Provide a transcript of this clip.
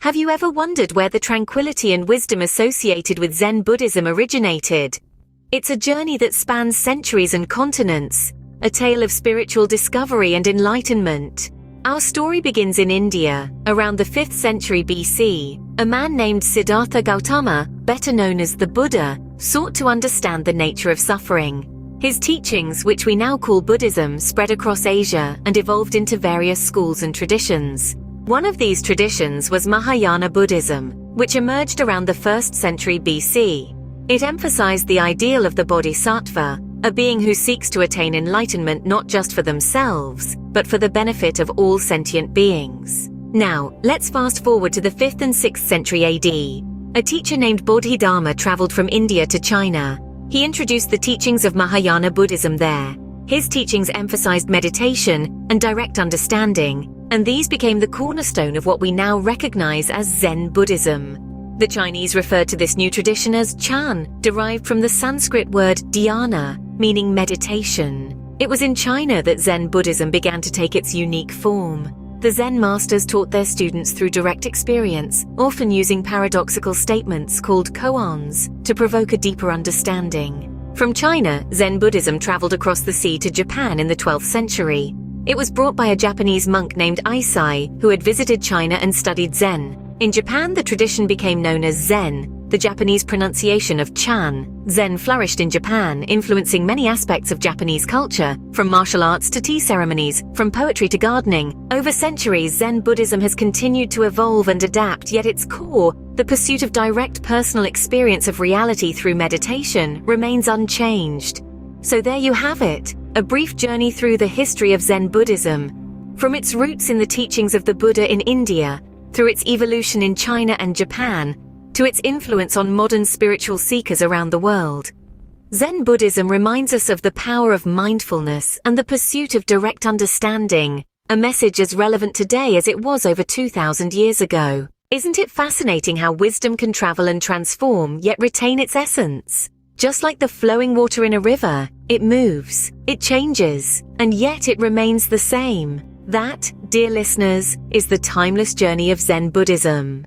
Have you ever wondered where the tranquility and wisdom associated with Zen Buddhism originated? It's a journey that spans centuries and continents, a tale of spiritual discovery and enlightenment. Our story begins in India, around the 5th century BC. A man named Siddhartha Gautama, better known as the Buddha, sought to understand the nature of suffering. His teachings, which we now call Buddhism, spread across Asia and evolved into various schools and traditions. One of these traditions was Mahayana Buddhism, which emerged around the 1st century BC. It emphasized the ideal of the Bodhisattva, a being who seeks to attain enlightenment not just for themselves, but for the benefit of all sentient beings. Now, let's fast forward to the 5th and 6th century AD. A teacher named Bodhidharma traveled from India to China. He introduced the teachings of Mahayana Buddhism there. His teachings emphasized meditation and direct understanding, and these became the cornerstone of what we now recognize as Zen Buddhism. The Chinese referred to this new tradition as Chan, derived from the Sanskrit word dhyana, meaning meditation. It was in China that Zen Buddhism began to take its unique form. The Zen masters taught their students through direct experience, often using paradoxical statements called Koans to provoke a deeper understanding. From China, Zen Buddhism traveled across the sea to Japan in the 12th century. It was brought by a Japanese monk named Eisai, who had visited China and studied Zen. In Japan, the tradition became known as Zen, the Japanese pronunciation of Chan. Zen flourished in Japan, influencing many aspects of Japanese culture, from martial arts to tea ceremonies, from poetry to gardening. Over centuries, Zen Buddhism has continued to evolve and adapt, yet its core, the pursuit of direct personal experience of reality through meditation, remains unchanged. So there you have it, a brief journey through the history of Zen Buddhism. From its roots in the teachings of the Buddha in India, through its evolution in China and Japan, to its influence on modern spiritual seekers around the world. Zen Buddhism reminds us of the power of mindfulness and the pursuit of direct understanding, a message as relevant today as it was over 2,000 years ago. Isn't it fascinating how wisdom can travel and transform, yet retain its essence? Just like the flowing water in a river, it moves, it changes, and yet it remains the same. That, dear listeners, is the timeless journey of Zen Buddhism.